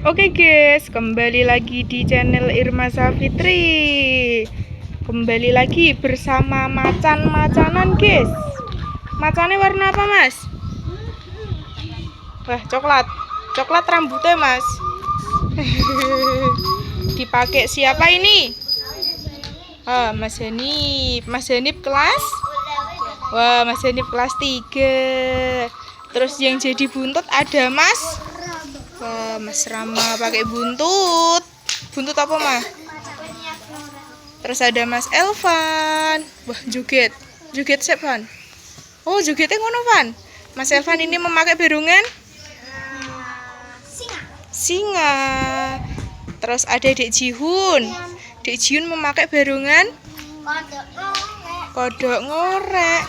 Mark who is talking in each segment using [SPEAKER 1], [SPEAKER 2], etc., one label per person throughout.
[SPEAKER 1] Oke guys, kembali lagi di channel Irma Safitri. Kembali lagi bersama macan-macanan guys. Macannya warna apa mas? Wah coklat. Coklat rambutnya mas. Dipakai siapa ini? Mas Hanif. Mas Hanif kelas? Wah Mas Hanif kelas 3. Terus yang jadi buntut ada mas? Wah, Mas Rama pakai buntut. Buntut apa, Mah? Terus ada Mas Elvan. Wah, joget. Joget siapa? Oh, jogetnya ngono, Van. Mas Elvan ini memakai berungan singa. Terus ada Dek Jihun. Dek Jihun memakai berungan kodok ngorek.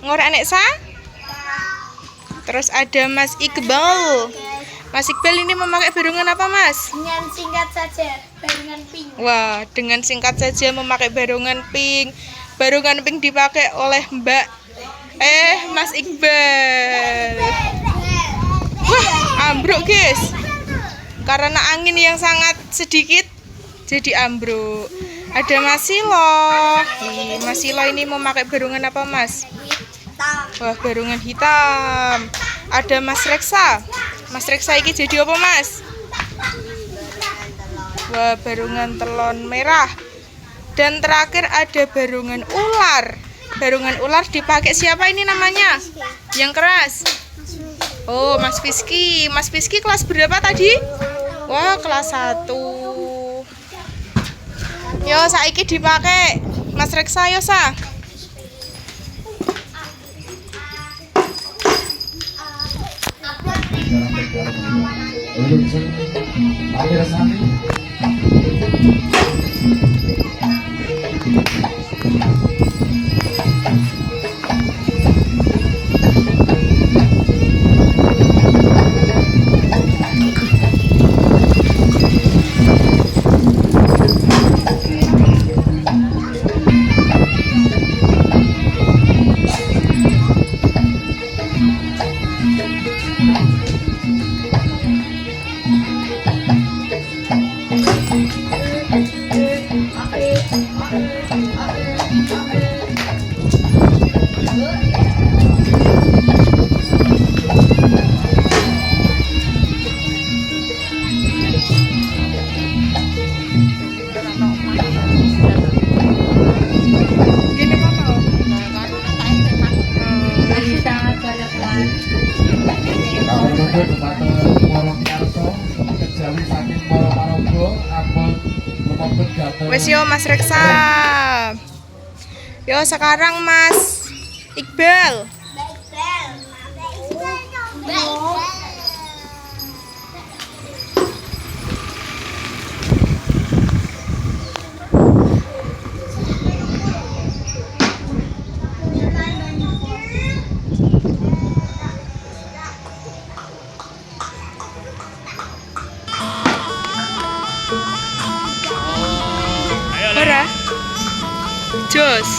[SPEAKER 1] Ngorek anek sa? Terus ada Mas Iqbal. Mas Iqbal ini memakai berungan apa mas?
[SPEAKER 2] Dengan singkat saja, barungan pink.
[SPEAKER 1] Wah, dengan singkat saja memakai barungan pink. Barungan pink dipakai oleh Mas Iqbal. Wah, ambruk guys. Karena angin yang sangat sedikit, jadi ambruk. Ada Mas Silo. Mas Silo ini memakai barungan apa mas? Wah, barungan hitam. Ada Mas Reksa. Mas Reksa ini jadi apa mas? Wah, barungan telon merah. Dan terakhir ada barungan ular. Barungan ular dipakai siapa ini namanya? Yang keras. Oh, Mas Fiski. Mas Fiski kelas berapa tadi? Wah, kelas 1. Yo, saiki dipakai Mas Reksa yo sa. Wes yo Mas Reksa. Yo sekarang Mas Iqbal. Ora. Jos.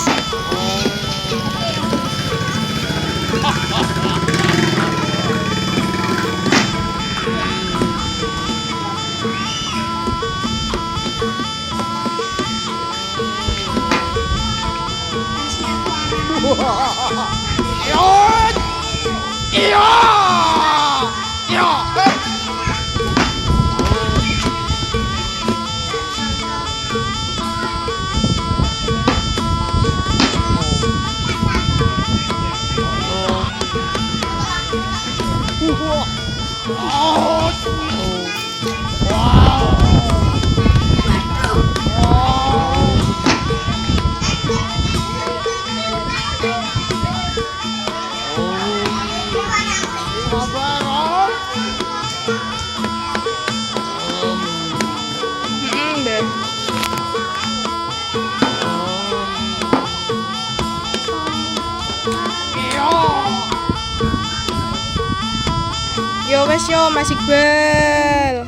[SPEAKER 1] Yo wes yo Mas Iqbal.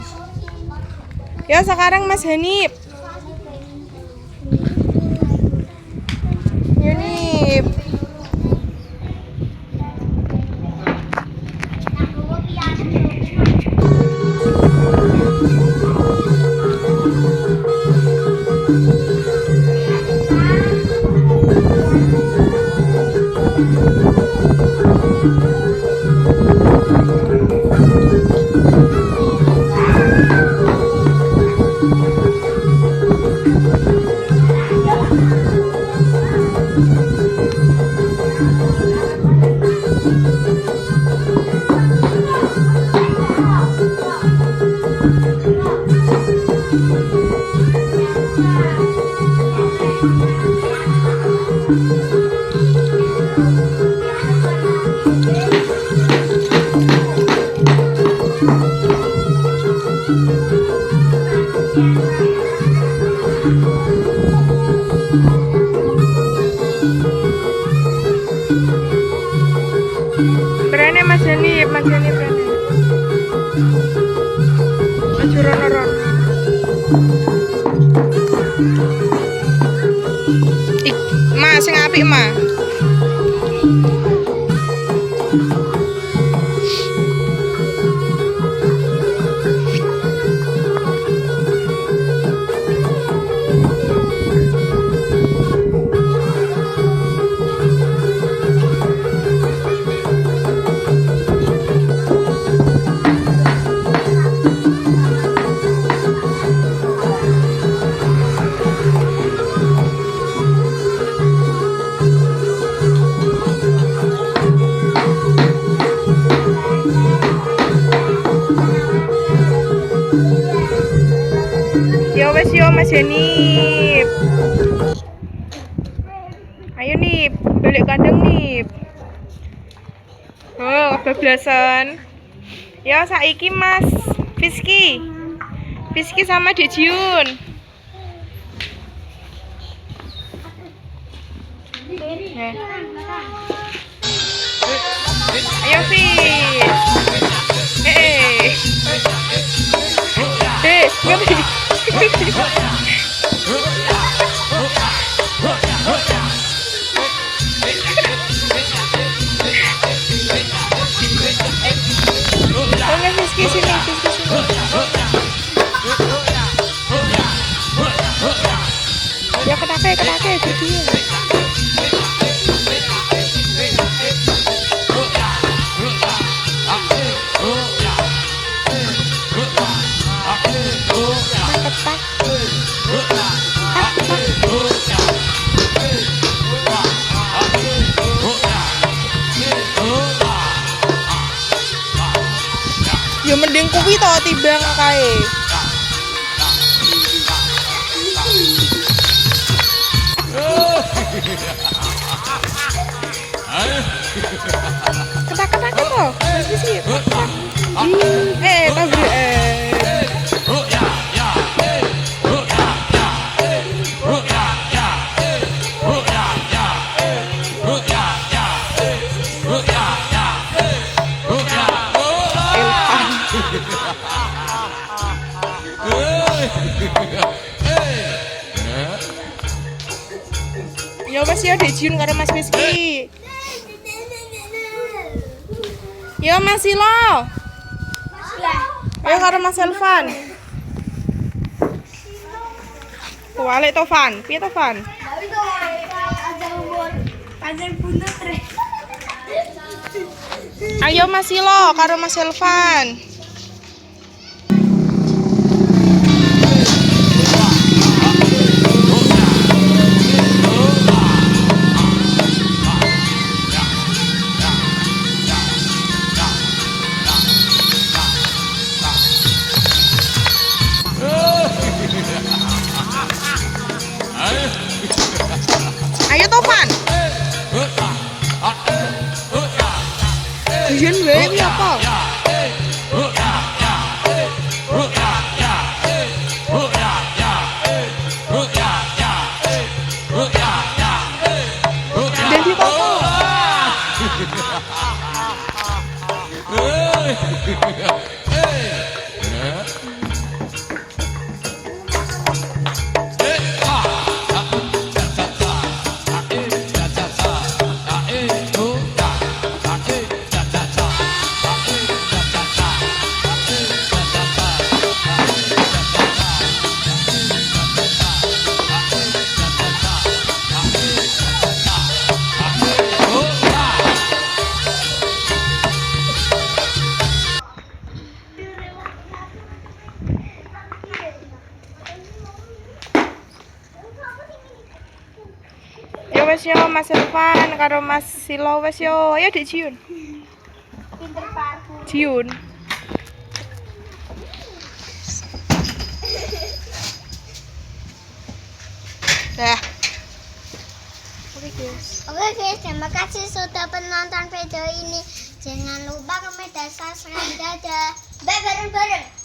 [SPEAKER 1] Yo sekarang Mas Hanif. Yunif. Berani Mas Jani berani. Aja rono-rono. Mas sing apik, Ma. Yo wes yo Mas Jani. Ayo nih, balik kandang nih. Oh, kebablasan. Yo saiki Mas Fiski sama Dek Jiun. Ayo Fis. Ngerti. Fiski sini. Ya ketake jadi. Ya mending kuwi to timbang kae. Ketak-ketak to. Wis sih. Tabrak. Ya wes ya Dek Jiun karo Mas Fiski. Ya Mas Silo. Ayo karo Mas Elvan. Kualik to Van. Piye to Van? Ayo Mas Silo karo Mas Elvan. Ayo Tovan. Jian wae iki apa? Jadi apa? Ya wes yo Mas Elvan karo Mas Silo wes yo. Ayo Dek Jiun.
[SPEAKER 2] Pinter parku.
[SPEAKER 1] Jiun. Dah. Oke guys,
[SPEAKER 2] Terima kasih sudah menonton video ini. Jangan lupa komen dan subscribe. Dadah. Bye bareng-bareng.